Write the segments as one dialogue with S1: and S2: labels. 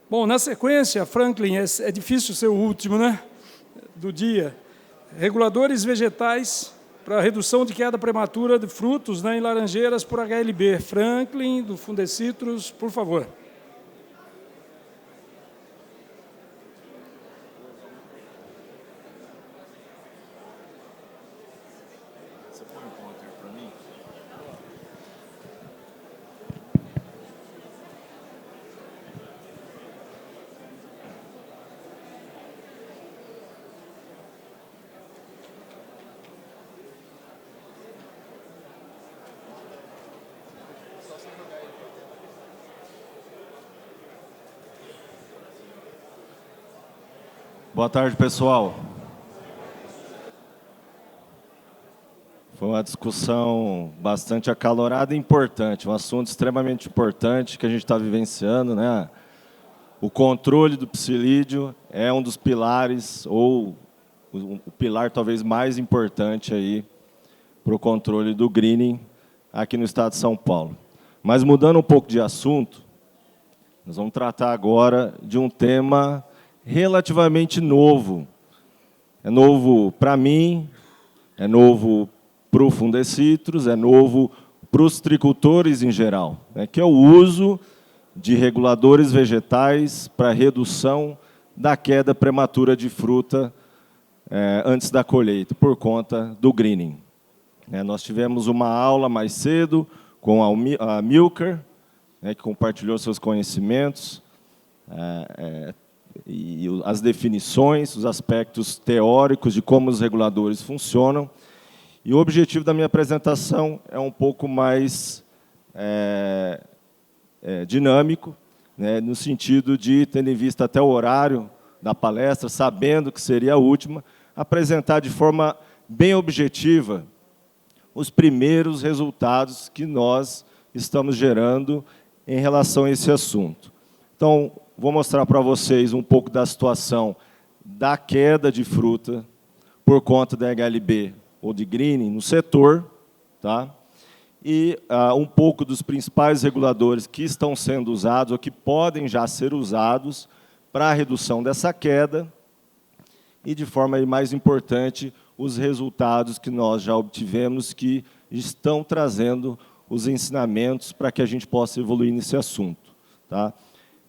S1: Bom, na sequência, Franklin, é difícil ser o último, né, do dia. Reguladores vegetais para redução de queda prematura de frutos, né, em laranjeiras por HLB. Franklin, do Fundecitrus, por favor.
S2: Você põe um pointer para mim? Boa tarde, pessoal. Foi uma discussão bastante acalorada e importante, um assunto extremamente importante que a gente está vivenciando, né? O controle do psilídeo é um dos pilares, ou o pilar talvez mais importante aí para o controle do greening aqui no estado de São Paulo. Mas mudando um pouco de assunto, nós vamos tratar agora de um tema relativamente novo. É novo para mim, é novo para o Fundecitrus, é novo para os tricultores em geral, né, que é o uso de reguladores vegetais para redução da queda prematura de fruta antes da colheita, por conta do greening. Nós tivemos uma aula mais cedo com a Milker, que compartilhou seus conhecimentos, e as definições, os aspectos teóricos de como os reguladores funcionam. E o objetivo da minha apresentação é um pouco mais dinâmico, né, no sentido de, tendo em vista até o horário da palestra, sabendo que seria a última, apresentar de forma bem objetiva os primeiros resultados que nós estamos gerando em relação a esse assunto. Então, vou mostrar para vocês um pouco da situação da queda de fruta por conta da HLB ou de greening no setor, tá? E um pouco dos principais reguladores que estão sendo usados ou que podem já ser usados para a redução dessa queda e, de forma mais importante, os resultados que nós já obtivemos que estão trazendo os ensinamentos para que a gente possa evoluir nesse assunto, tá?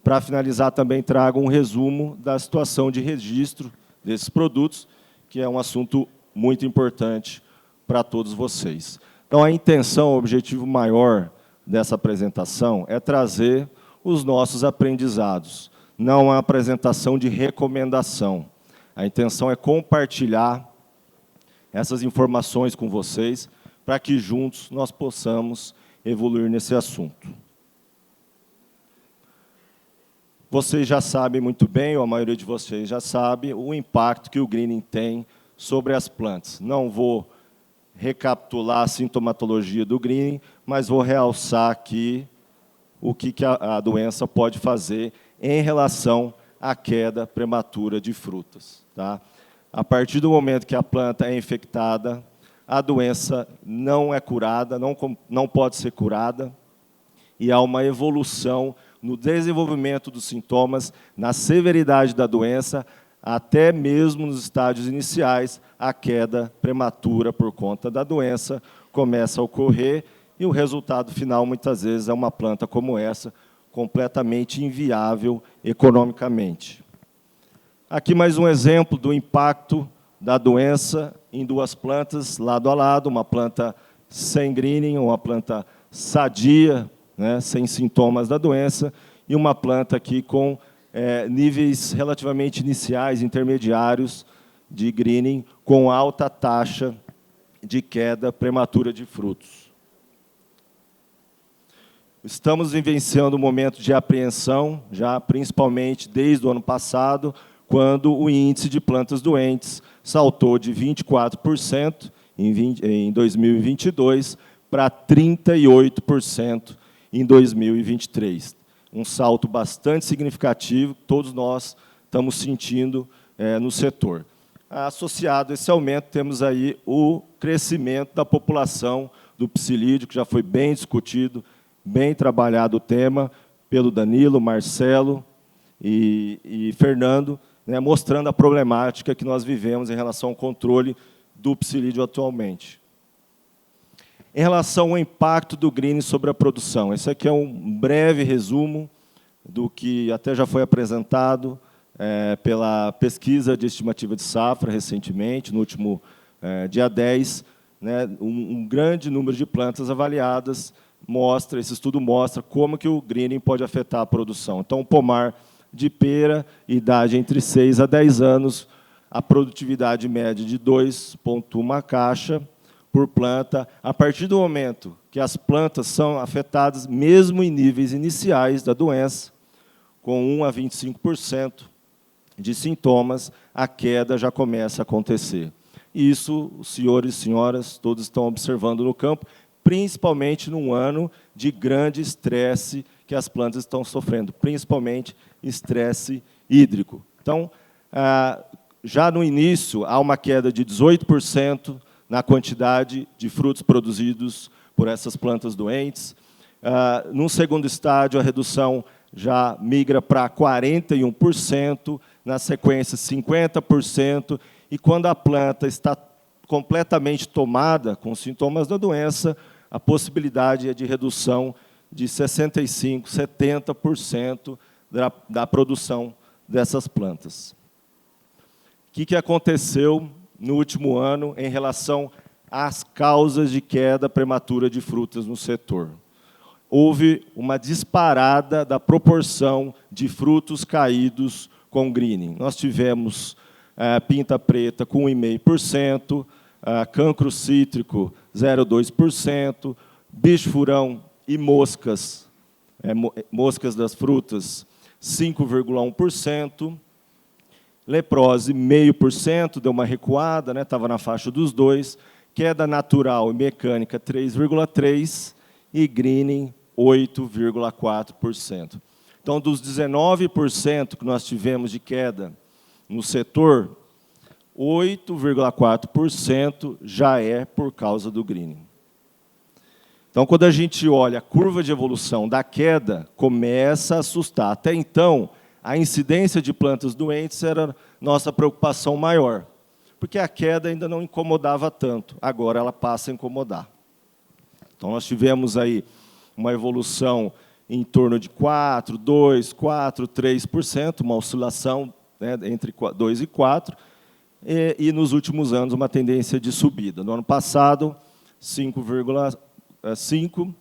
S2: Para finalizar, também trago um resumo da situação de registro desses produtos, que é um assunto muito importante para todos vocês. Então, a intenção, o objetivo maior dessa apresentação é trazer os nossos aprendizados. Não é uma apresentação de recomendação. A intenção é compartilhar essas informações com vocês, para que juntos nós possamos evoluir nesse assunto. Vocês já sabem muito bem, ou a maioria de vocês já sabe, o impacto que o greening tem sobre as plantas. Não vou recapitular a sintomatologia do greening, mas vou realçar aqui o que a doença pode fazer em relação à queda prematura de frutas, tá? A partir do momento que a planta é infectada, a doença não é curada, não pode ser curada, e há uma evolução no desenvolvimento dos sintomas, na severidade da doença, até mesmo nos estágios iniciais, a queda prematura por conta da doença começa a ocorrer, e o resultado final, muitas vezes, é uma planta como essa, completamente inviável economicamente. Aqui mais um exemplo do impacto da doença em duas plantas, lado a lado, uma planta sem greening, uma planta sadia, né, sem sintomas da doença, e uma planta aqui com níveis relativamente iniciais, intermediários de greening, com alta taxa de queda prematura de frutos. Estamos vivenciando um momento de apreensão, já principalmente desde o ano passado, quando o índice de plantas doentes saltou de 24% em 2022 para 38% em 2023. Um salto bastante significativo, que todos nós estamos sentindo no setor. Associado a esse aumento, temos aí o crescimento da população do psilídeo, que já foi bem discutido, bem trabalhado o tema, pelo Danilo, Marcelo e Fernando, né, mostrando a problemática que nós vivemos em relação ao controle do psilídeo atualmente. Em relação ao impacto do greening sobre a produção, esse aqui é um breve resumo do que até já foi apresentado pela pesquisa de estimativa de safra recentemente, no último dia 10, né, um grande número de plantas avaliadas mostra, esse estudo mostra como que o greening pode afetar a produção. Então, o pomar de pera, idade entre 6 a 10 anos, a produtividade média de 2,1 caixa por planta, a partir do momento que as plantas são afetadas, mesmo em níveis iniciais da doença, com 1 a 25% de sintomas, a queda já começa a acontecer. E isso, os senhores e senhoras, todos estão observando no campo, principalmente num ano de grande estresse que as plantas estão sofrendo, principalmente estresse hídrico. Então, já no início, há uma queda de 18% na quantidade de frutos produzidos por essas plantas doentes. Num segundo estágio, a redução já migra para 41%, na sequência 50%, e quando a planta está completamente tomada com sintomas da doença, a possibilidade é de redução de 65%, 70% da produção dessas plantas. O que aconteceu no último ano em relação às causas de queda prematura de frutas no setor? Houve uma disparada da proporção de frutos caídos com greening. Nós tivemos pinta preta com 1,5%, cancro cítrico 0,2%, bicho-furão e moscas, moscas das frutas 5,1%, leprose 0,5%, deu uma recuada, né, estava na faixa dos 2%, queda natural e mecânica 3,3% e greening 8,4%. Então, dos 19% que nós tivemos de queda no setor, 8,4% já é por causa do greening. Então, quando a gente olha a curva de evolução da queda, começa a assustar. Até então, a incidência de plantas doentes era nossa preocupação maior, porque a queda ainda não incomodava tanto, agora ela passa a incomodar. Então, nós tivemos aí uma evolução em torno de 4%, 2%, 4%, 3%, uma oscilação, né, entre 2% e 4%, e nos últimos anos uma tendência de subida. No ano passado, 5,5%,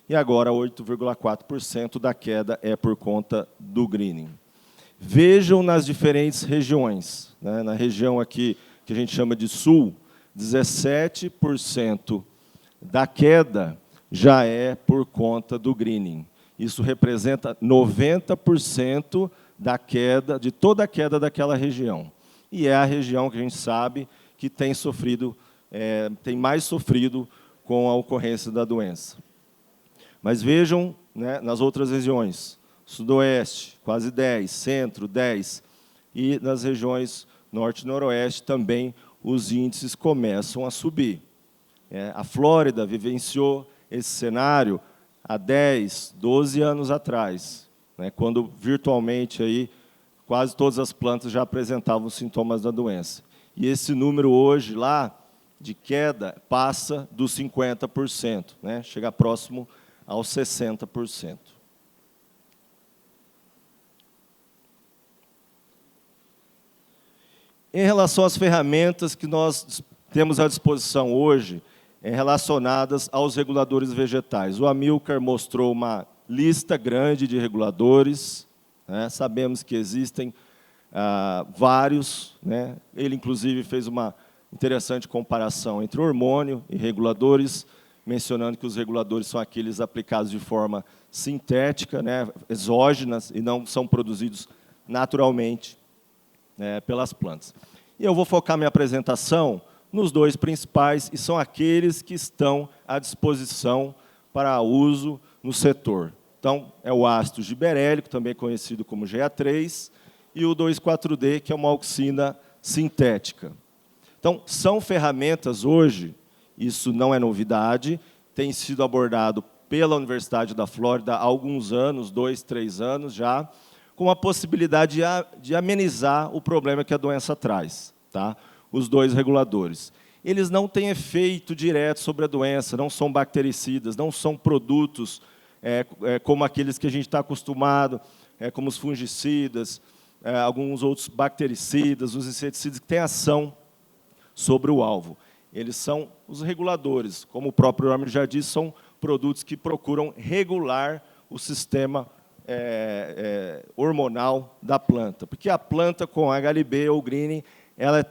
S2: e agora 8,4% da queda é por conta do greening. Vejam nas diferentes regiões, né, na região aqui que a gente chama de sul, 17% da queda já é por conta do greening. Isso representa 90% da queda, de toda a queda daquela região. E é a região que a gente sabe que tem sofrido, tem mais sofrido com a ocorrência da doença. Mas vejam, né, nas outras regiões, sudoeste, quase 10%, centro, 10%, e nas regiões norte e noroeste também os índices começam a subir. A Flórida vivenciou esse cenário há 10, 12 anos atrás, né, quando virtualmente aí, quase todas as plantas já apresentavam sintomas da doença. E esse número hoje lá, de queda, passa dos 50%, né, chega próximo aos 60%. Em relação às ferramentas que nós temos à disposição hoje, relacionadas aos reguladores vegetais. O Amilcar mostrou uma lista grande de reguladores, né? Sabemos que existem vários, né? Ele, inclusive, fez uma interessante comparação entre hormônio e reguladores, mencionando que os reguladores são aqueles aplicados de forma sintética, né? Exógenas, e não são produzidos naturalmente, né, pelas plantas. E eu vou focar minha apresentação nos dois principais, e são aqueles que estão à disposição para uso no setor. Então, é o ácido giberélico, também conhecido como GA3, e o 2,4-D, que é uma auxina sintética. Então, são ferramentas hoje, isso não é novidade, tem sido abordado pela Universidade da Flórida há alguns anos, 2, 3 anos já, com a possibilidade de amenizar o problema que a doença traz, tá? Os dois reguladores. Eles não têm efeito direto sobre a doença, não são bactericidas, não são produtos como aqueles que a gente está acostumado, como os fungicidas, alguns outros bactericidas, os inseticidas, que têm ação sobre o alvo. Eles são os reguladores, como o próprio nome já diz, são produtos que procuram regular o sistema hormonal da planta. Porque a planta com HLB ou greening, ela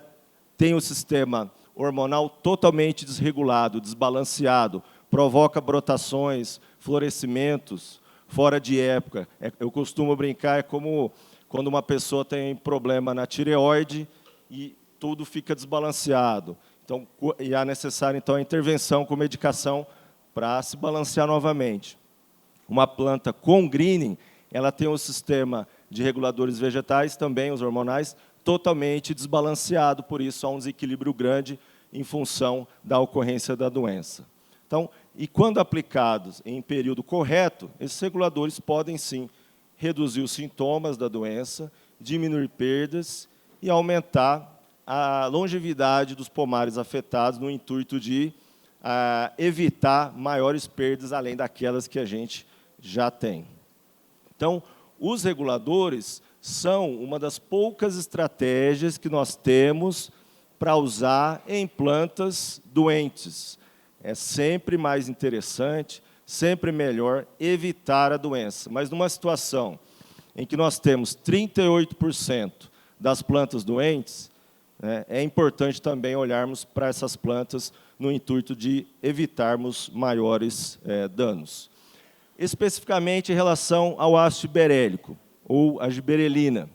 S2: tem o sistema hormonal totalmente desregulado, desbalanceado, provoca brotações, florescimentos fora de época. Eu costumo brincar, é como quando uma pessoa tem problema na tireoide e tudo fica desbalanceado. Então, e é necessária então a intervenção com medicação para se balancear novamente. Uma planta com greening, ela tem um sistema de reguladores vegetais, também os hormonais, totalmente desbalanceado, por isso há um desequilíbrio grande em função da ocorrência da doença. Então, e quando aplicados em período correto, esses reguladores podem, sim, reduzir os sintomas da doença, diminuir perdas e aumentar a longevidade dos pomares afetados no intuito de evitar maiores perdas, além daquelas que a gente já tem. Então, os reguladores são uma das poucas estratégias que nós temos para usar em plantas doentes. É sempre mais interessante, sempre melhor evitar a doença. Mas numa situação em que nós temos 38% das plantas doentes, é importante também olharmos para essas plantas no intuito de evitarmos maiores danos. Especificamente em relação ao ácido giberélico, ou a giberelina.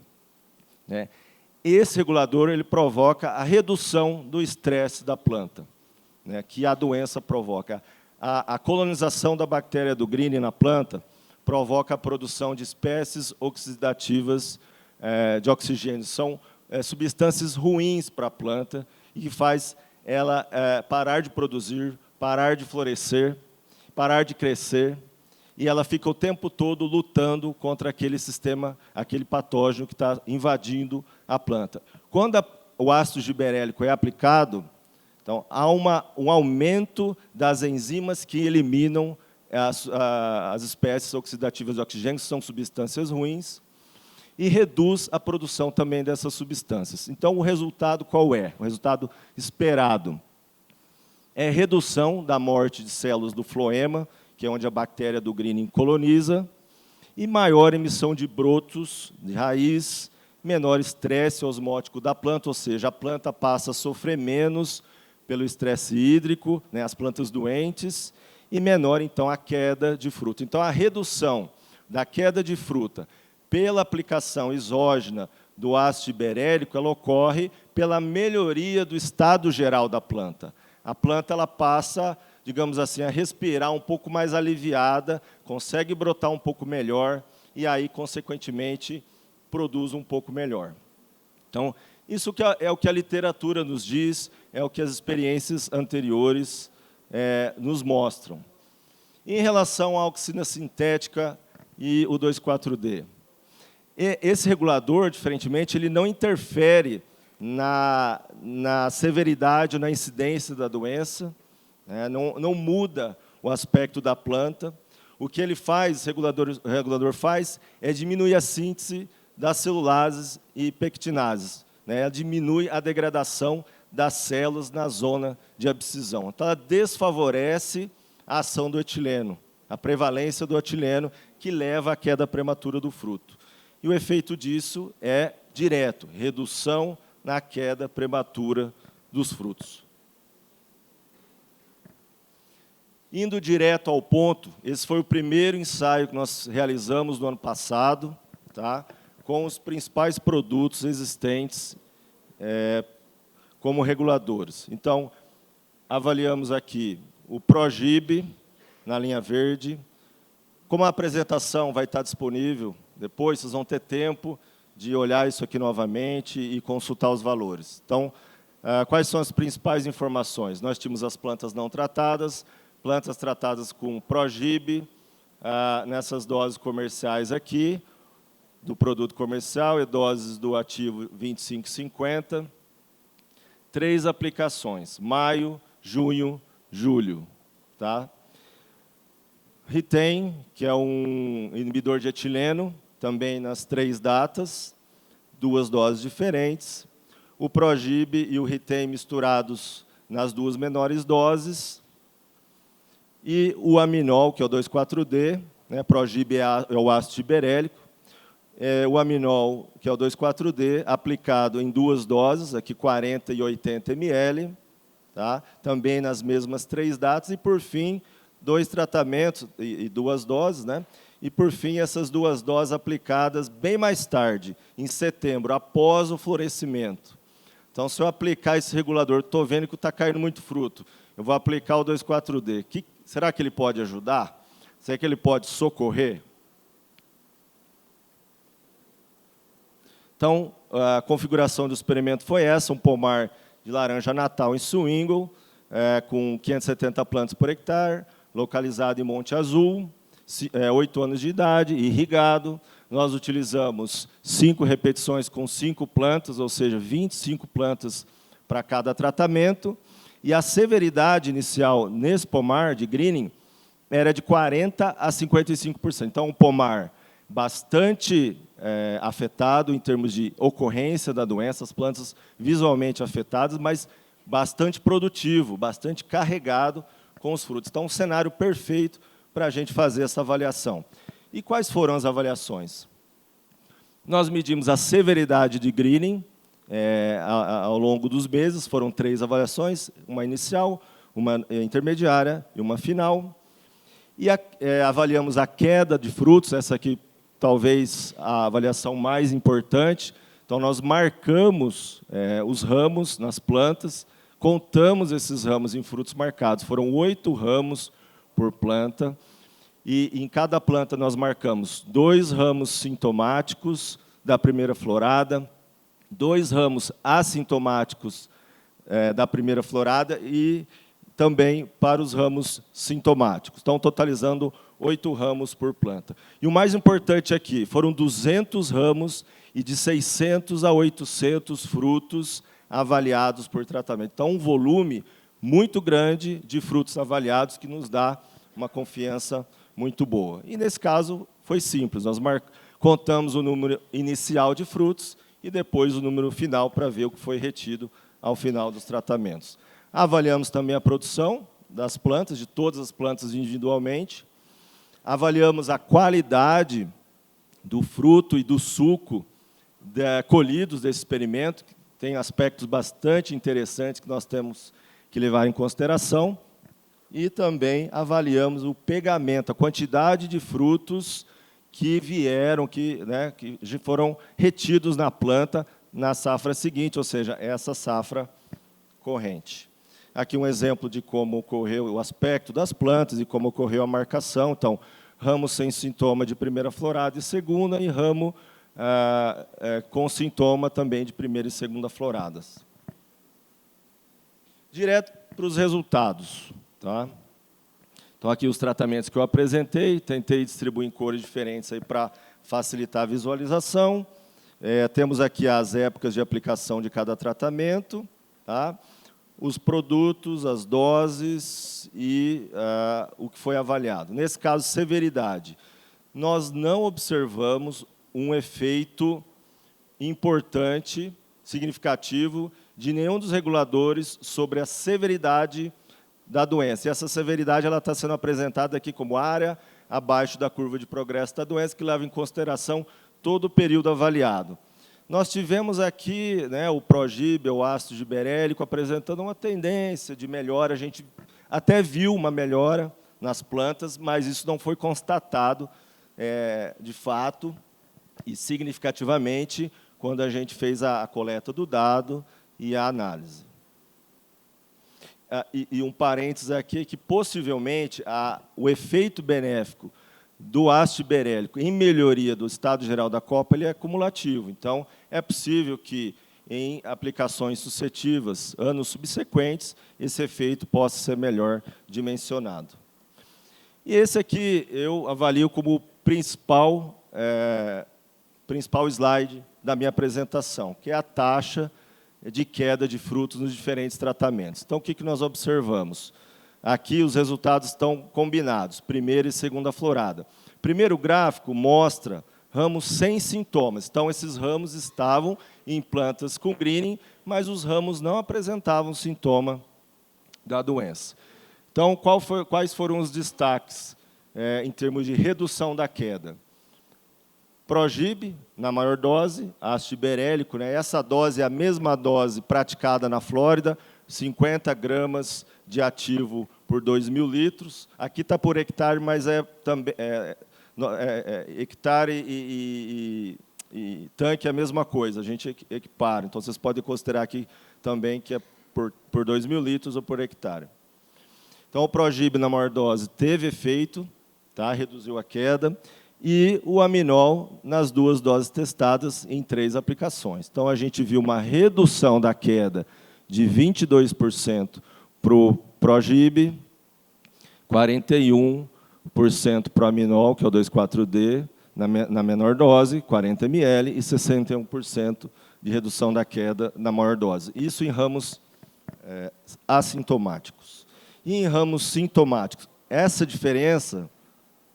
S2: Esse regulador ele provoca a redução do estresse da planta, que a doença provoca. A colonização da bactéria do greening na planta provoca a produção de espécies oxidativas de oxigênio. São substâncias ruins para a planta e que faz ela parar de produzir, parar de florescer, parar de crescer, e ela fica o tempo todo lutando contra aquele sistema, aquele patógeno que está invadindo a planta. Quando o ácido giberélico é aplicado, então, há um aumento das enzimas que eliminam as espécies oxidativas de oxigênio, que são substâncias ruins, e reduz a produção também dessas substâncias. Então, o resultado qual é? O resultado esperado é redução da morte de células do floema, que é onde a bactéria do greening coloniza, e maior emissão de brotos de raiz, menor estresse osmótico da planta, ou seja, a planta passa a sofrer menos pelo estresse hídrico, as plantas doentes, e menor, então, a queda de fruta. Então, a redução da queda de fruta pela aplicação exógena do ácido giberélico, ela ocorre pela melhoria do estado geral da planta. A planta ela passa, digamos assim, a respirar um pouco mais aliviada, consegue brotar um pouco melhor e aí, consequentemente, produz um pouco melhor. Então, isso é o que a literatura nos diz, é o que as experiências anteriores nos mostram. Em relação à auxina sintética e o 2,4-D, esse regulador, diferentemente, ele não interfere na severidade ou na incidência da doença, não muda o aspecto da planta. O que ele faz, o regulador faz, é diminuir a síntese das celulases e pectinases. Ela diminui a degradação das células na zona de abscisão. Então, ela desfavorece a ação do etileno, a prevalência do etileno, que leva à queda prematura do fruto. E o efeito disso é direto, redução na queda prematura dos frutos. Indo direto ao ponto, esse foi o primeiro ensaio que nós realizamos no ano passado, com os principais produtos existentes como reguladores. Então, avaliamos aqui o Progib, na linha verde. Como a apresentação vai estar disponível depois, vocês vão ter tempo de olhar isso aqui novamente e consultar os valores. Então, quais são as principais informações? Nós tínhamos as plantas não tratadas, plantas tratadas com Progib, nessas doses comerciais aqui, do produto comercial e doses do ativo 25,50. 3 aplicações, maio, junho, julho. Tá? Ritem, que é um inibidor de etileno, também nas 3 datas, 2 doses diferentes. O Progib e o Ritem misturados nas 2 menores doses. E o Aminol, que é o 2,4-D, né? Progib é o ácido tiberélico. O Aminol, que é o 2,4-D, aplicado em 2 doses, aqui 40 e 80 ml, tá? Também nas mesmas 3 datas. E, por fim, 2 tratamentos e 2 doses, né? E, por fim, essas 2 doses aplicadas bem mais tarde, em setembro, após o florescimento. Então, se eu aplicar esse regulador, estou vendo que está caindo muito fruto, eu vou aplicar o 2,4-D. Será que ele pode ajudar? Será que ele pode socorrer? Então, a configuração do experimento foi essa, um pomar de laranja natal em Swingle, com 570 plantas por hectare, localizado em Monte Azul, 8 anos de idade, irrigado. Nós utilizamos 5 repetições com 5 plantas, ou seja, 25 plantas para cada tratamento. E a severidade inicial nesse pomar de greening era de 40% a 55%. Então, um pomar bastante afetado em termos de ocorrência da doença, as plantas visualmente afetadas, mas bastante produtivo, bastante carregado com os frutos. Então, um cenário perfeito para a gente fazer essa avaliação. E quais foram as avaliações? Nós medimos a severidade de greening ao longo dos meses, foram 3 avaliações, uma inicial, uma intermediária e uma final. E avaliamos a queda de frutos, essa aqui talvez a avaliação mais importante. Então, nós marcamos os ramos nas plantas, contamos esses ramos em frutos marcados. Foram 8 ramos por planta, e em cada planta nós marcamos 2 ramos sintomáticos da primeira florada, 2 ramos assintomáticos da primeira florada e também para os ramos sintomáticos. Então, totalizando 8 ramos por planta. E o mais importante aqui, foram 200 ramos e de 600 a 800 frutos avaliados por tratamento. Então, um volume muito grande de frutos avaliados que nos dá uma confiança muito boa. E, nesse caso, foi simples. Nós contamos o número inicial de frutos e depois o número final para ver o que foi retido ao final dos tratamentos. Avaliamos também a produção das plantas, de todas as plantas individualmente. Avaliamos a qualidade do fruto e do suco colhidos desse experimento, que tem aspectos bastante interessantes que nós temos que levar em consideração. E também avaliamos o pegamento, a quantidade de frutos que vieram, que foram retidos na planta na safra seguinte, ou seja, essa safra corrente. Aqui um exemplo de como ocorreu o aspecto das plantas e como ocorreu a marcação. Então, ramo sem sintoma de primeira florada e segunda, e ramo com sintoma também de primeira e segunda floradas. Direto para os resultados. Tá? Então, aqui os tratamentos que eu apresentei, tentei distribuir em cores diferentes para facilitar a visualização. Temos aqui as épocas de aplicação de cada tratamento, tá? Os produtos, as doses e o que foi avaliado. Nesse caso, severidade. Nós não observamos um efeito importante, significativo, de nenhum dos reguladores sobre a severidade da doença. E essa severidade está sendo apresentada aqui como área abaixo da curva de progresso da doença, que leva em consideração todo o período avaliado. Nós tivemos aqui o Progib, o ácido giberélico, apresentando uma tendência de melhora. A gente até viu uma melhora nas plantas, mas isso não foi constatado de fato e significativamente quando a gente fez a coleta do dado e a análise. E um parênteses aqui, que possivelmente o efeito benéfico do ácido giberélico em melhoria do estado geral da copa ele é cumulativo. Então, é possível que, em aplicações sucessivas, anos subsequentes, esse efeito possa ser melhor dimensionado. E esse aqui eu avalio como principal principal slide da minha apresentação, que é a taxa de queda de frutos nos diferentes tratamentos. Então, o que nós observamos? Aqui os resultados estão combinados, primeira e segunda florada. Primeiro gráfico mostra ramos sem sintomas. Então, esses ramos estavam em plantas com greening, mas os ramos não apresentavam sintoma da doença. Então, quais foram os destaques em termos de redução da queda? Progib, na maior dose, ácido tiberélico, né? Essa dose é a mesma dose praticada na Flórida, 50 gramas de ativo por 2.000 litros. Aqui está por hectare, mas é também hectare e tanque é a mesma coisa, a gente equipara. Então, vocês podem considerar aqui também que é por 2.000 litros ou por hectare. Então, o Progib, na maior dose, teve efeito, tá? Reduziu a queda, e o Aminol, nas 2 doses testadas, em 3 aplicações. Então, a gente viu uma redução da queda de 22% para o Progib, 41% para o Aminol, que é o 2,4-D, na menor dose, 40 ml, e 61% de redução da queda na maior dose. Isso em ramos assintomáticos. E em ramos sintomáticos, essa diferença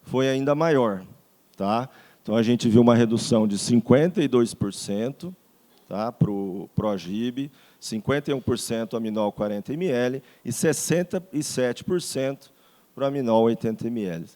S2: foi ainda maior. Tá? Então, a gente viu uma redução de 52%, tá, para o Progib, 51% Aminol 40 ml e 67% para o Aminol 80 ml.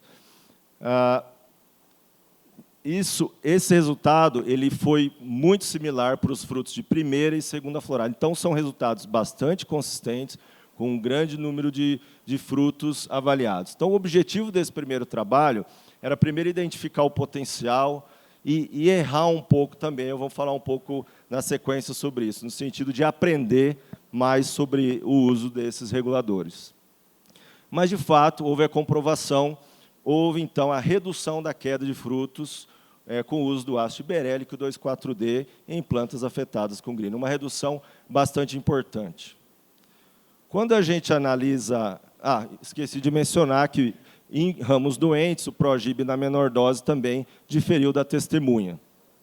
S2: Esse resultado ele foi muito similar para os frutos de primeira e segunda florada. Então, são resultados bastante consistentes, com um grande número de frutos avaliados. Então, o objetivo desse primeiro trabalho era, primeiro, identificar o potencial e errar um pouco também. Eu vou falar um pouco na sequência sobre isso, no sentido de aprender mais sobre o uso desses reguladores. Mas, de fato, houve a comprovação, houve, então, a redução da queda de frutos com o uso do ácido tiberélico 2,4-D em plantas afetadas com greening. Uma redução bastante importante. Quando a gente analisa... esqueci de mencionar que, em ramos doentes, o Progib, na menor dose, também diferiu da testemunha.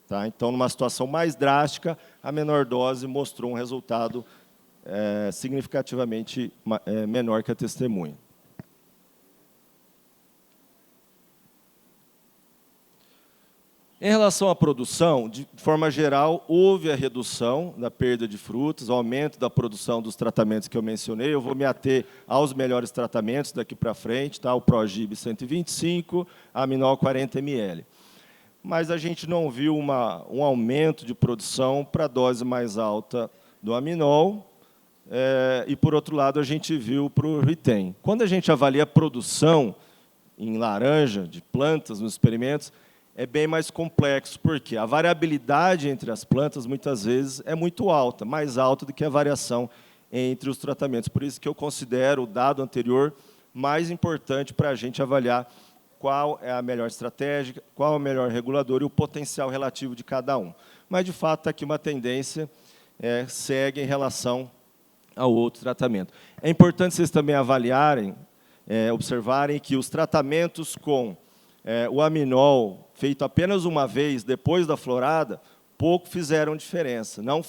S2: Tá? Então, numa situação mais drástica, a menor dose mostrou um resultado significativamente menor que a testemunha. Em relação à produção, de forma geral, houve a redução da perda de frutos, o aumento da produção dos tratamentos que eu mencionei. Eu vou me ater aos melhores tratamentos daqui para frente, tá? O Progib 125, a Aminol 40 ml. Mas a gente não viu um aumento de produção para a dose mais alta do Aminol, e, por outro lado, a gente viu para o Retain. Quando a gente avalia a produção em laranja, de plantas, nos experimentos, é bem mais complexo, porque a variabilidade entre as plantas, muitas vezes, é muito alta, mais alta do que a variação entre os tratamentos. Por isso que eu considero o dado anterior mais importante para a gente avaliar qual é a melhor estratégia, qual é o melhor regulador e o potencial relativo de cada um. Mas, de fato, aqui uma tendência segue em relação ao outro tratamento. É importante vocês também avaliarem, observarem que os tratamentos com o Aminol, feito apenas uma vez depois da florada, pouco fizeram diferença, não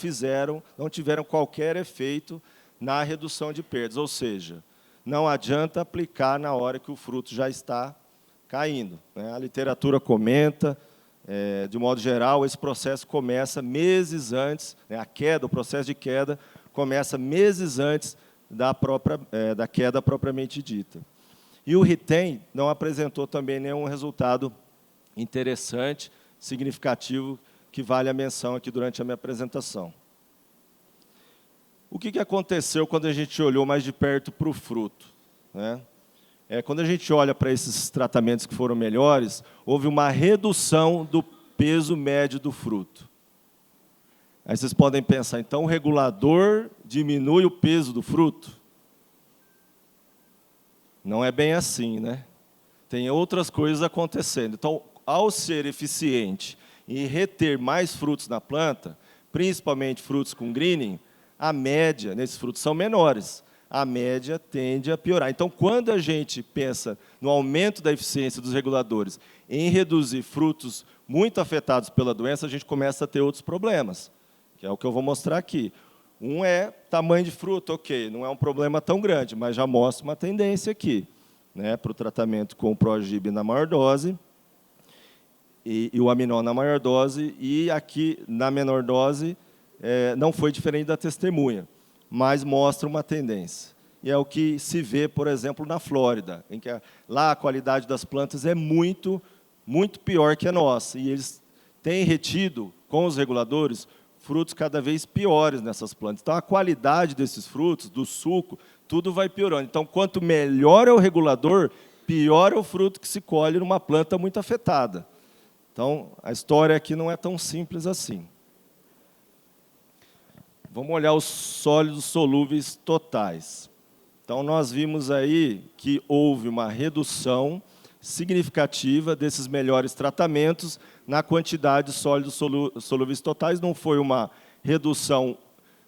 S2: tiveram qualquer efeito na redução de perdas, ou seja, não adianta aplicar na hora que o fruto já está caindo. Né? A literatura comenta, de modo geral, esse processo começa meses antes, né? O processo de queda começa meses antes da queda propriamente dita. E o Retain não apresentou também nenhum resultado interessante, significativo, que vale a menção aqui durante a minha apresentação. O que aconteceu quando a gente olhou mais de perto para o fruto? Né? Quando a gente olha para esses tratamentos que foram melhores, houve uma redução do peso médio do fruto. Aí vocês podem pensar, então o regulador diminui o peso do fruto? Não é bem assim, né? Tem outras coisas acontecendo. Então, ao ser eficiente e reter mais frutos na planta, principalmente frutos com greening, a média nesses frutos são menores. a média tende a piorar. Então, quando a gente pensa no aumento da eficiência dos reguladores em reduzir frutos muito afetados pela doença, a gente começa a ter outros problemas, que é o que eu vou mostrar aqui. Um é tamanho de fruto, ok, não é um problema tão grande, mas já mostra uma tendência aqui, né, para o tratamento com o Progib na maior dose e o aminol na maior dose, e aqui, na menor dose, não foi diferente da testemunha, mas mostra uma tendência. E é o que se vê, por exemplo, na Flórida, em que lá a qualidade das plantas é muito, muito pior que a nossa. E eles têm retido, com os reguladores, frutos cada vez piores nessas plantas. Então, a qualidade desses frutos, do suco, tudo vai piorando. Então, quanto melhor é o regulador, pior é o fruto que se colhe numa planta muito afetada. Então, a história aqui não é tão simples assim. Vamos olhar os sólidos solúveis totais. Então, nós vimos aí que houve uma redução significativa desses melhores tratamentos na quantidade de sólidos solúveis totais. Não foi uma redução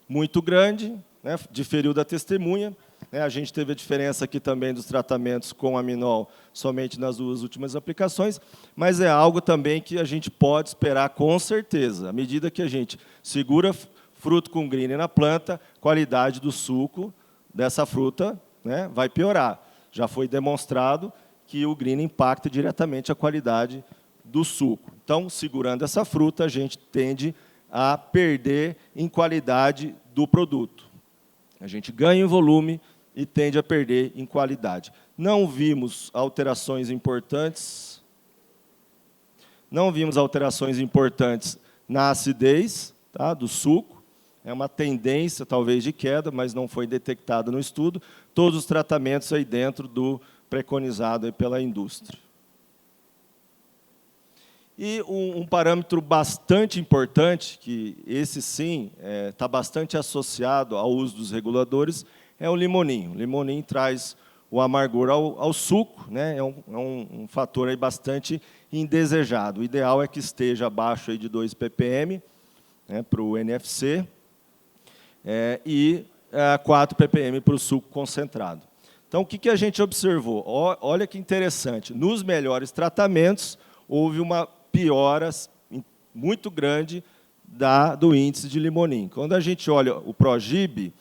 S2: muito grande, né, diferiu da testemunha. A gente teve a diferença aqui também dos tratamentos com aminol somente nas 2 últimas aplicações, mas é algo também que a gente pode esperar com certeza. À medida que a gente segura fruto com green na planta, qualidade do suco dessa fruta, né, vai piorar. Já foi demonstrado que o green impacta diretamente a qualidade do suco. Então, segurando essa fruta, a gente tende a perder em qualidade do produto. A gente ganha em volume e tende a perder em qualidade. Não vimos alterações importantes. Não vimos alterações importantes na acidez, tá, do suco. É uma tendência, talvez, de queda, mas não foi detectada no estudo. Todos os tratamentos aí dentro do preconizado aí pela indústria. E um parâmetro bastante importante, que esse sim está bastante associado ao uso dos reguladores, é o limonim. O limonim traz o amargor ao suco, né? É um fator aí bastante indesejado. O ideal é que esteja abaixo aí de 2 ppm, né, para o NFC, e 4 ppm para o suco concentrado. Então, o que a gente observou? Olha que interessante. Nos melhores tratamentos, houve uma piora muito grande do índice de limonim. Quando a gente olha o Progib,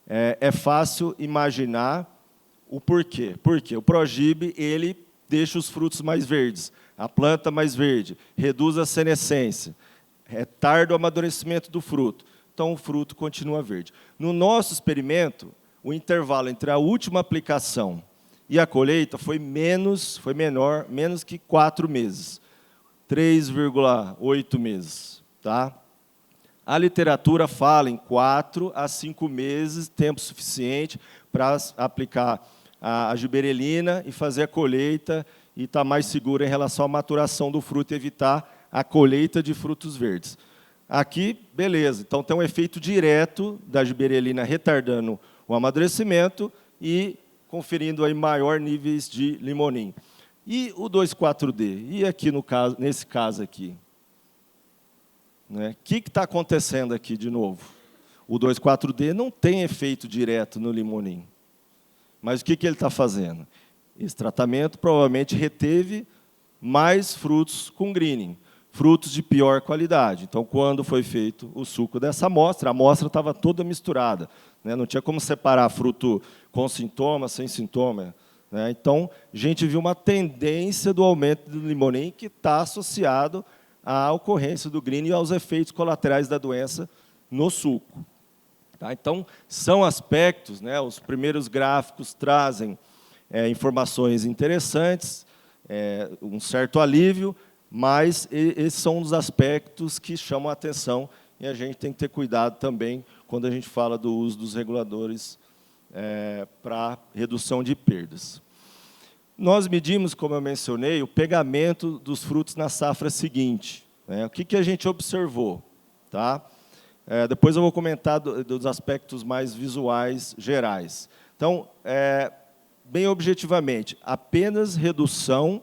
S2: é fácil imaginar o porquê. Porque o Progib, ele deixa os frutos mais verdes, a planta mais verde, reduz a senescência, retarda o amadurecimento do fruto. Então, o fruto continua verde. No nosso experimento, o intervalo entre a última aplicação e a colheita foi menor, menos que 4 meses. 3,8 meses. Tá? A literatura fala em 4 a 5 meses, tempo suficiente para aplicar a gibberellina e fazer a colheita e estar mais seguro em relação à maturação do fruto e evitar a colheita de frutos verdes. Aqui, beleza. Então, tem um efeito direto da gibberellina retardando o amadurecimento e conferindo aí maior níveis de limonim. E o 2,4-D? E aqui, nesse caso aqui? Né? O que está acontecendo aqui de novo? O 2,4-D não tem efeito direto no limonim. Mas o que ele está fazendo? Esse tratamento provavelmente reteve mais frutos com greening, frutos de pior qualidade. Então, quando foi feito o suco dessa amostra, a amostra estava toda misturada, né? Não tinha como separar fruto com sintoma, sem sintoma, né? Então, a gente viu uma tendência do aumento do limonim que está associado à ocorrência do greening e aos efeitos colaterais da doença no suco. Tá? Então, são aspectos, né? Os primeiros gráficos trazem informações interessantes, um certo alívio, mas esses são os aspectos que chamam a atenção e a gente tem que ter cuidado também quando a gente fala do uso dos reguladores para redução de perdas. Nós medimos, como eu mencionei, o pegamento dos frutos na safra seguinte, né? O que a gente observou? Tá? Depois eu vou comentar dos aspectos mais visuais gerais. Então, bem objetivamente, apenas redução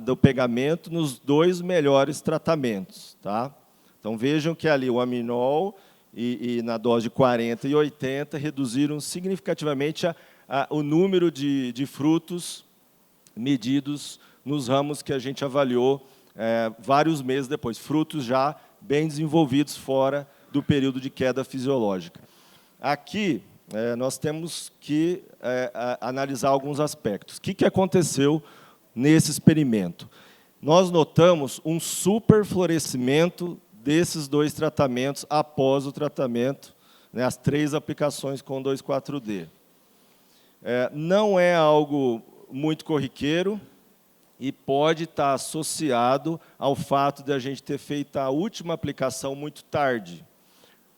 S2: do pegamento nos 2 melhores tratamentos. Tá? Então, vejam que ali o aminol e na dose de 40 e 80, reduziram significativamente o número de frutos medidos nos ramos que a gente avaliou vários meses depois, frutos já bem desenvolvidos fora do período de queda fisiológica. Aqui, nós temos que analisar alguns aspectos. O que aconteceu nesse experimento? Nós notamos um superflorescimento desses 2 tratamentos após o tratamento, né, as 3 aplicações com 2,4-D. Não é algo muito corriqueiro e pode estar associado ao fato de a gente ter feito a última aplicação muito tarde.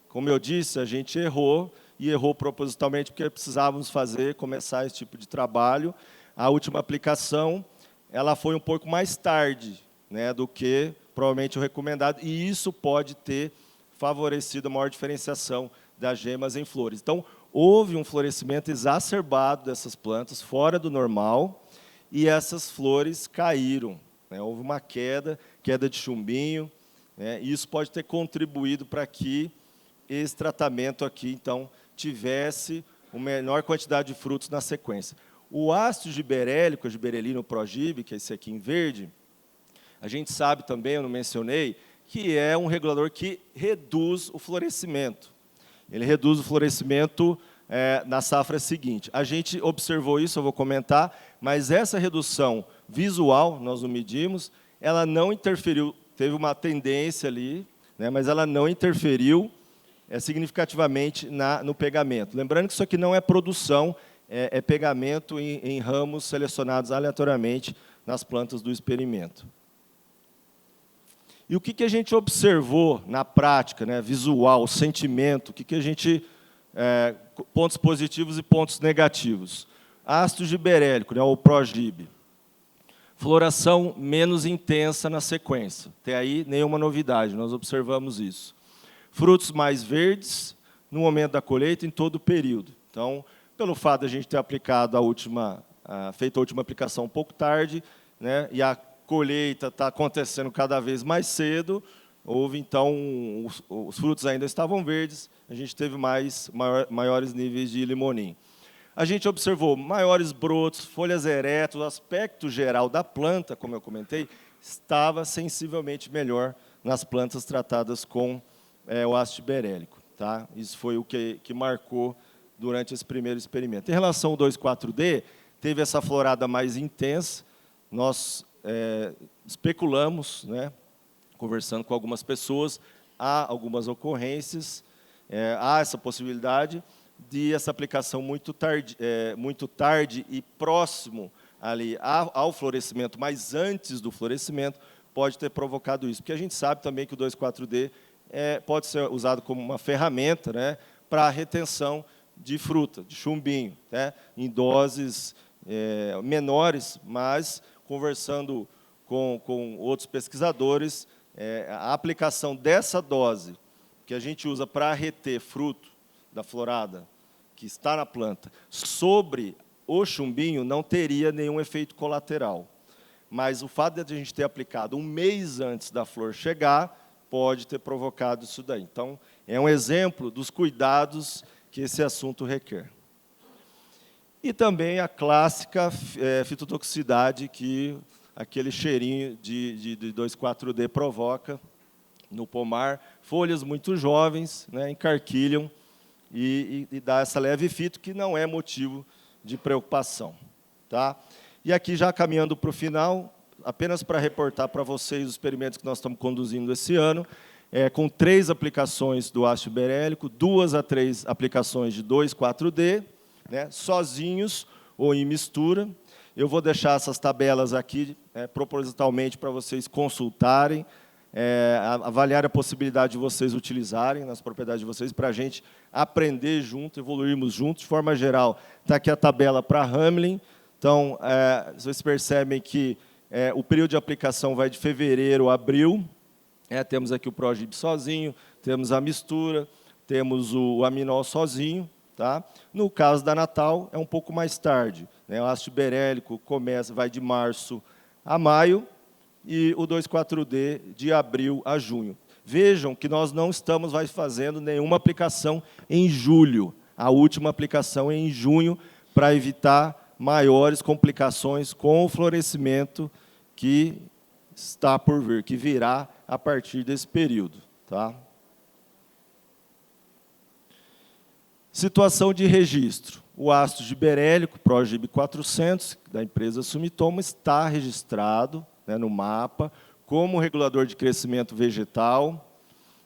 S2: Como eu disse, a gente errou, e errou propositalmente porque precisávamos começar esse tipo de trabalho. A última aplicação ela foi um pouco mais tarde, né, do que provavelmente o recomendado, e isso pode ter favorecido a maior diferenciação das gemas em flores. Então, houve um florescimento exacerbado dessas plantas, fora do normal, e essas flores caíram, né, houve uma queda de chumbinho, né, e isso pode ter contribuído para que esse tratamento aqui, então, tivesse uma menor quantidade de frutos na sequência. O ácido giberélico, a giberelino progib, que é esse aqui em verde, a gente sabe também, eu não mencionei, que é um regulador que reduz o florescimento. Ele reduz o florescimento na safra seguinte. A gente observou isso, eu vou comentar, mas essa redução visual, nós não medimos, ela não interferiu, teve uma tendência ali, né, mas ela não interferiu significativamente no pegamento. Lembrando que isso aqui não é produção, é pegamento em ramos selecionados aleatoriamente nas plantas do experimento. E o que a gente observou na prática, né, visual, sentimento, o que a gente... pontos positivos e pontos negativos. Ácido giberélico, né, o progib. Floração menos intensa na sequência. Até aí, nenhuma novidade, nós observamos isso. Frutos mais verdes no momento da colheita, em todo o período. Então, pelo fato de a gente ter aplicado feito a última aplicação um pouco tarde, né, e a colheita está acontecendo cada vez mais cedo, houve, então, os frutos ainda estavam verdes, a gente teve maiores níveis de limonim. A gente observou maiores brotos, folhas eretas, o aspecto geral da planta, como eu comentei, estava sensivelmente melhor nas plantas tratadas com o ácido giberélico. Tá? Isso foi o que marcou durante esse primeiro experimento. Em relação ao 2,4-D, teve essa florada mais intensa, nós especulamos, né, conversando com algumas pessoas, há algumas ocorrências, há essa possibilidade de essa aplicação muito tarde e próximo ali ao florescimento, mas antes do florescimento, pode ter provocado isso. Porque a gente sabe também que o 2,4-D pode ser usado como uma ferramenta, né, para a retenção de fruta, de chumbinho, né, em doses menores, mas conversando com outros pesquisadores, a aplicação dessa dose que a gente usa para reter fruto da florada que está na planta sobre o chumbinho não teria nenhum efeito colateral. Mas o fato de a gente ter aplicado um mês antes da flor chegar pode ter provocado isso daí. Então, é um exemplo dos cuidados que esse assunto requer. E também a clássica fitotoxicidade que aquele cheirinho de 2,4-D provoca no pomar. Folhas muito jovens, né, encarquilham e dá essa leve fito que não é motivo de preocupação. Tá? E aqui, já caminhando para o final, apenas para reportar para vocês os experimentos que nós estamos conduzindo esse ano, com 3 aplicações do ácido giberélico, 2 a 3 aplicações de 2,4-D, né, sozinhos ou em mistura. Eu vou deixar essas tabelas aqui propositalmente para vocês consultarem, avaliar a possibilidade de vocês utilizarem nas propriedades de vocês, para a gente aprender junto, evoluirmos juntos. De forma geral, está aqui a tabela para Hamelin. Então, vocês percebem que o período de aplicação vai de fevereiro a abril. Temos aqui o progib sozinho, temos a mistura, temos o aminol sozinho. Tá? No caso da Natal, é um pouco mais tarde, né? O ácido giberélico vai de março a maio e o 2,4-D de abril a junho. Vejam que nós não estamos mais fazendo nenhuma aplicação em julho. A última aplicação é em junho, para evitar maiores complicações com o florescimento que está por vir, que virá a partir desse período. Tá? Situação de registro. O ácido giberélico, Progib 400, da empresa Sumitomo, está registrado, né, no mapa, como regulador de crescimento vegetal.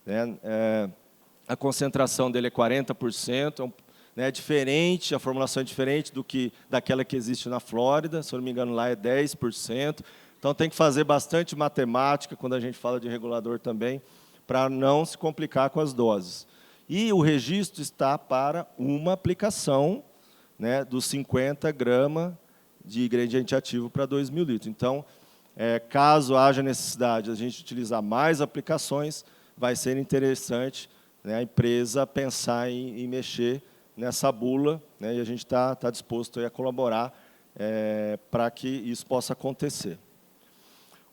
S2: Né, a concentração dele é 40%, né, diferente, a formulação é diferente daquela que existe na Flórida, se eu não me engano, lá é 10%. Então, tem que fazer bastante matemática, quando a gente fala de regulador também, para não se complicar com as doses. E o registro está para uma aplicação, né, dos 50 gramas de ingrediente ativo para 2.000 litros. Então, caso haja necessidade de a gente utilizar mais aplicações, vai ser interessante, né, a empresa pensar em mexer nessa bula, né, e a gente está disposto a colaborar para que isso possa acontecer.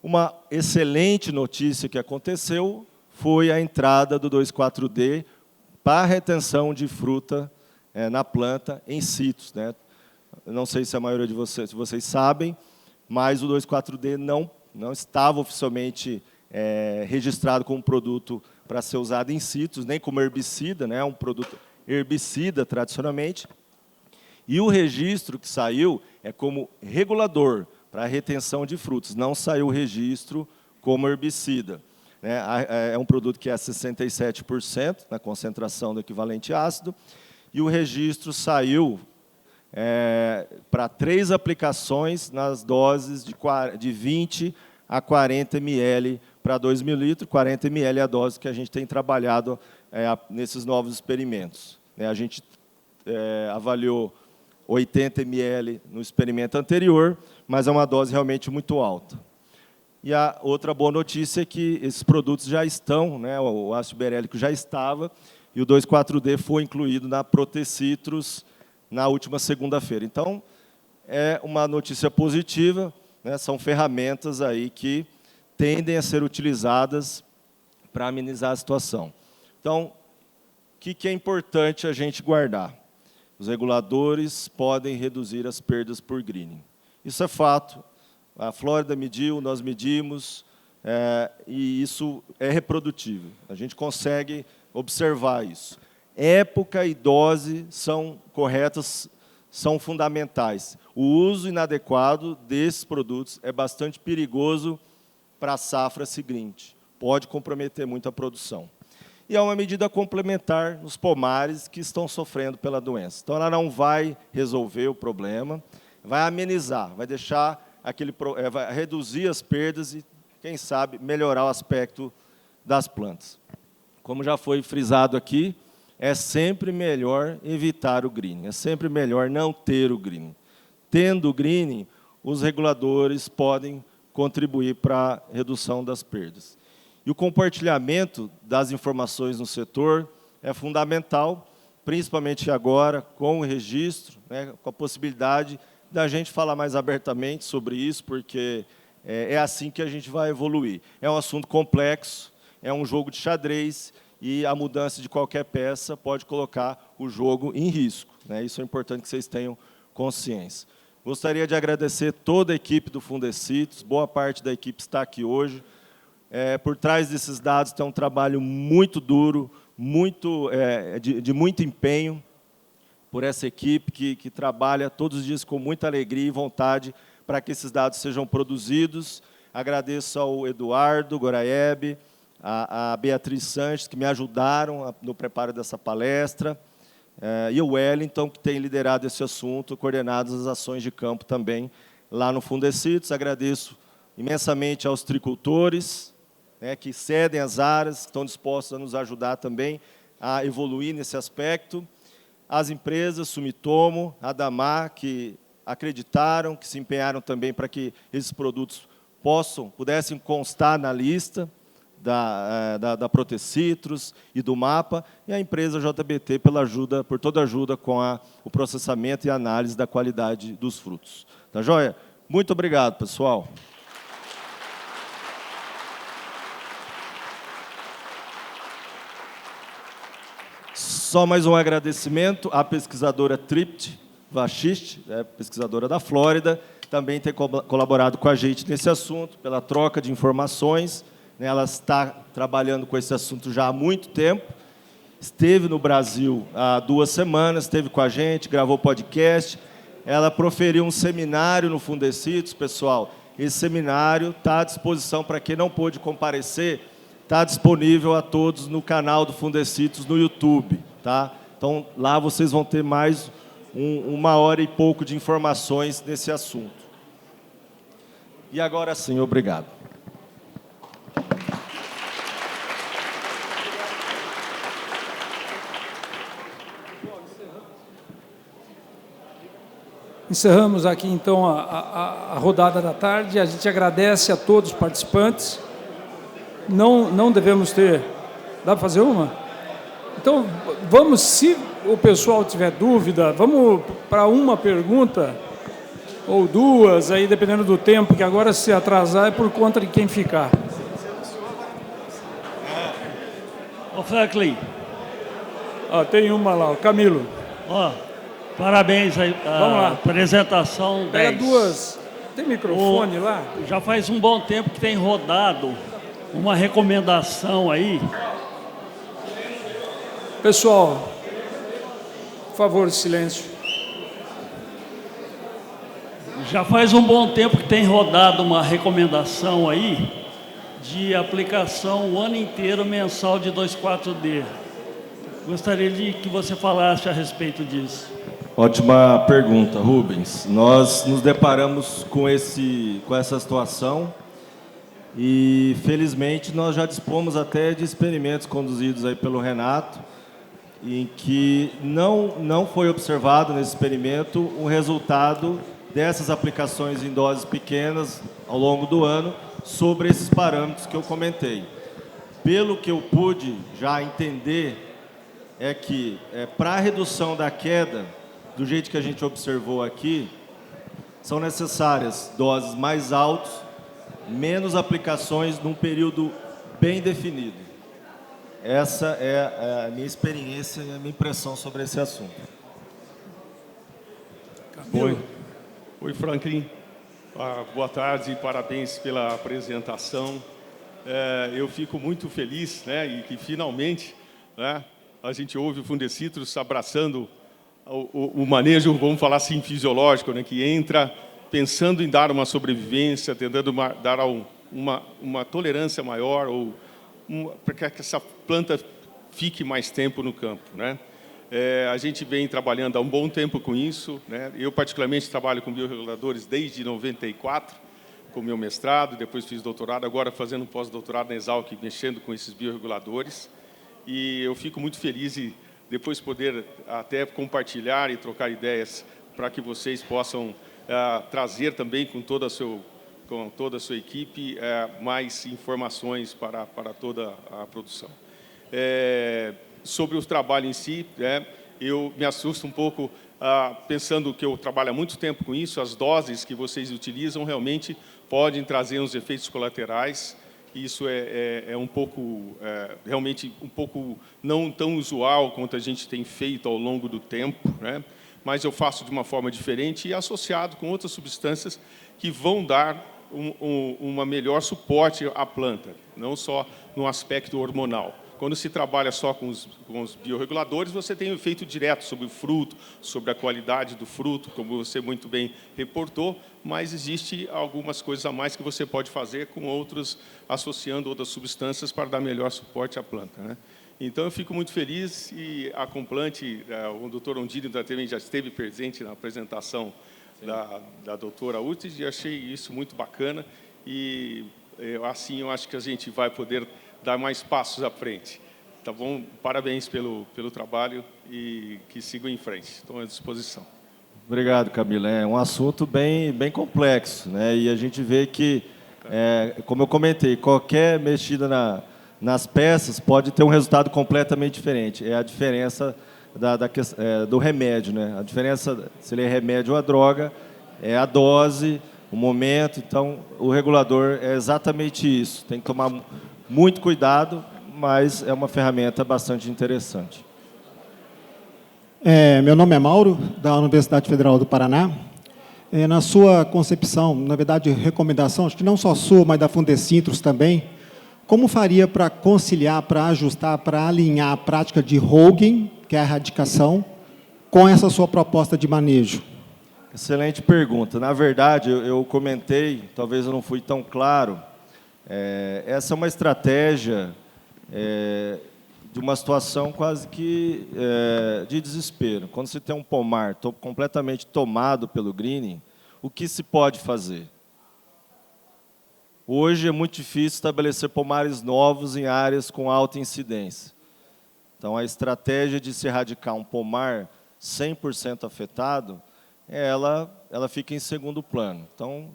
S2: Uma excelente notícia que aconteceu foi a entrada do 2,4-D para a retenção de fruta na planta em sitos. Né? Não sei se a maioria de vocês sabem, mas o 2,4-D não estava oficialmente registrado como produto para ser usado em sitos, nem como herbicida, né? É um produto herbicida tradicionalmente. E o registro que saiu é como regulador para a retenção de frutos, não saiu o registro como herbicida. É um produto que é 67% na concentração do equivalente ácido, e o registro saiu para 3 aplicações nas doses de 20 a 40 ml para 2.000 litros, 40 ml é a dose que a gente tem trabalhado nesses novos experimentos. A gente avaliou 80 ml no experimento anterior, mas é uma dose realmente muito alta. E a outra boa notícia é que esses produtos já estão, né, o ácido giberélico já estava, e o 2,4-D foi incluído na Protecitrus na última segunda-feira. Então, é uma notícia positiva, né, são ferramentas aí que tendem a ser utilizadas para amenizar a situação. Então, o que é importante a gente guardar? Os reguladores podem reduzir as perdas por greening. Isso é fato. A Flórida mediu, nós medimos, e isso é reprodutível. A gente consegue observar isso. Época e dose são corretas, são fundamentais. O uso inadequado desses produtos é bastante perigoso para a safra seguinte. Pode comprometer muito a produção. E é uma medida complementar nos pomares que estão sofrendo pela doença. Então, ela não vai resolver o problema, vai amenizar, vai deixar vai reduzir as perdas e, quem sabe, melhorar o aspecto das plantas. Como já foi frisado aqui, é sempre melhor evitar o greening, é sempre melhor não ter o greening. Tendo o greening, os reguladores podem contribuir para a redução das perdas. E o compartilhamento das informações no setor é fundamental, principalmente agora, com o registro, né, com a possibilidade da gente falar mais abertamente sobre isso, porque é assim que a gente vai evoluir. É um assunto complexo, é um jogo de xadrez, e a mudança de qualquer peça pode colocar o jogo em risco. Né? Isso é importante que vocês tenham consciência. Gostaria de agradecer toda a equipe do Fundecitrus, boa parte da equipe está aqui hoje. Por trás desses dados tem um trabalho muito duro, de muito empenho, por essa equipe que trabalha todos os dias com muita alegria e vontade para que esses dados sejam produzidos. Agradeço ao Eduardo Goraeb, a Beatriz Sanches, que me ajudaram no preparo dessa palestra, e o Wellington, que tem liderado esse assunto, coordenado as ações de campo também lá no Fundecitrus. Agradeço imensamente aos tricultores, né, que cedem as áreas, que estão dispostos a nos ajudar também a evoluir nesse aspecto. As empresas, Sumitomo, Adamar, que acreditaram, que se empenharam também para que esses produtos pudessem constar na lista da Protecitrus e do MAPA, e a empresa JBT por toda a ajuda com o processamento e análise da qualidade dos frutos. Tá joia? Muito obrigado, pessoal. Só mais um agradecimento à pesquisadora Tripti Vachist, pesquisadora da Flórida, também tem colaborado com a gente nesse assunto, pela troca de informações. Ela está trabalhando com esse assunto já há muito tempo. Esteve no Brasil há 2 semanas, esteve com a gente, gravou podcast. Ela proferiu um seminário no Fundecitos, pessoal. Esse seminário está à disposição para quem não pôde comparecer, está disponível a todos no canal do Fundecitos no YouTube. Tá? Então, lá vocês vão ter mais 1h e pouco de informações nesse assunto. E agora sim, obrigado.
S1: Encerramos aqui, então, a rodada da tarde. A gente agradece a todos os participantes. Não devemos ter... Dá para fazer uma? Então, vamos, se o pessoal tiver dúvida, vamos para uma pergunta ou 2, aí dependendo do tempo, que agora se atrasar é por conta de quem ficar.
S3: Ô Franklin.
S1: Tem uma lá, o Camilo.
S3: Parabéns aí, a apresentação 10.
S1: Pega 2. Tem microfone lá?
S3: Já faz um bom tempo que tem rodado uma recomendação aí.
S1: Pessoal, por favor, silêncio.
S3: Já faz um bom tempo que tem rodado uma recomendação aí de aplicação o ano inteiro mensal de 2,4-D. Gostaria de que você falasse a respeito disso.
S2: Ótima pergunta, Rubens. Nós nos deparamos com essa situação e, felizmente, nós já dispomos até de experimentos conduzidos aí pelo Renato, em que não foi observado nesse experimento um resultado dessas aplicações em doses pequenas ao longo do ano sobre esses parâmetros que eu comentei. Pelo que eu pude já entender, é que para a redução da queda, do jeito que a gente observou aqui, são necessárias doses mais altas, menos aplicações num período bem definido. Essa é a minha experiência e a minha impressão sobre esse assunto.
S4: Oi, Franklin. Boa tarde e parabéns pela apresentação. Eu fico muito feliz, e que finalmente a gente ouve o Fundecitos abraçando o manejo, vamos falar assim, fisiológico, que entra pensando em dar uma sobrevivência, tentando dar uma tolerância maior para que essa planta fique mais tempo no campo. A gente vem trabalhando há um bom tempo com isso. Eu, particularmente, trabalho com biorreguladores desde 94, com meu mestrado, depois fiz doutorado, agora fazendo um pós-doutorado na Exalc, mexendo com esses biorreguladores. E eu fico muito feliz e depois poder até compartilhar e trocar ideias para que vocês possam trazer também com toda a sua equipe mais informações para toda a produção. Sobre o trabalho em si, eu me assusto um pouco pensando que eu trabalho há muito tempo com isso, as doses que vocês utilizam realmente podem trazer uns efeitos colaterais. Isso é um pouco, realmente um pouco não tão usual quanto a gente tem feito ao longo do tempo, mas eu faço de uma forma diferente e associado com outras substâncias que vão dar uma melhor suporte à planta, não só no aspecto hormonal. Quando se trabalha só com os biorreguladores, você tem um efeito direto sobre o fruto, sobre a qualidade do fruto, como você muito bem reportou, mas existe algumas coisas a mais que você pode fazer com outros, associando outras substâncias para dar melhor suporte à planta. Então, eu fico muito feliz e a Complante, o doutor Ondino também já esteve presente na apresentação da doutora Urtis e achei isso muito bacana e assim eu acho que a gente vai poder dar mais passos à frente. Tá bom? Parabéns pelo trabalho e que sigam em frente. Estou à disposição.
S2: Obrigado, Camila. É um assunto bem complexo, e a gente vê que, como eu comentei, qualquer mexida nas peças pode ter um resultado completamente diferente. É a diferença do remédio. A diferença, se ele é remédio ou a droga, é a dose, o momento. Então, o regulador é exatamente isso. Tem que tomar muito cuidado, mas é uma ferramenta bastante interessante.
S5: Meu nome é Mauro, da Universidade Federal do Paraná. Na sua concepção, na verdade, recomendação, acho que não só sua, mas da Fundecintros também, como faria para conciliar, para ajustar, para alinhar a prática de holding, que é a erradicação, com essa sua proposta de manejo?
S2: Excelente pergunta. Na verdade, eu comentei, talvez eu não fui tão claro, essa é uma estratégia de uma situação quase que de desespero. Quando você tem um pomar completamente tomado pelo greening, o que se pode fazer? Hoje é muito difícil estabelecer pomares novos em áreas com alta incidência. Então, a estratégia de se erradicar um pomar 100% afetado, ela fica em segundo plano. Então,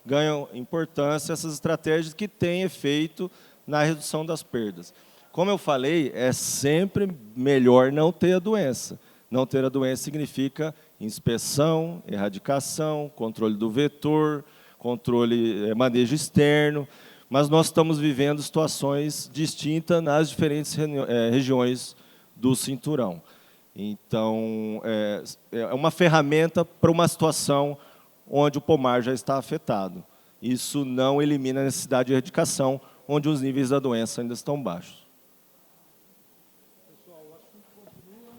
S2: ganham importância essas estratégias que têm efeito na redução das perdas. Como eu falei, é sempre melhor não ter a doença. Não ter a doença significa inspeção, erradicação, controle do vetor, controle, manejo externo, mas nós estamos vivendo situações distintas nas diferentes regiões do cinturão. Então, é uma ferramenta para uma situação onde o pomar já está afetado. Isso não elimina a necessidade de erradicação, onde os níveis da doença ainda estão baixos.
S1: Pessoal, o assunto continua.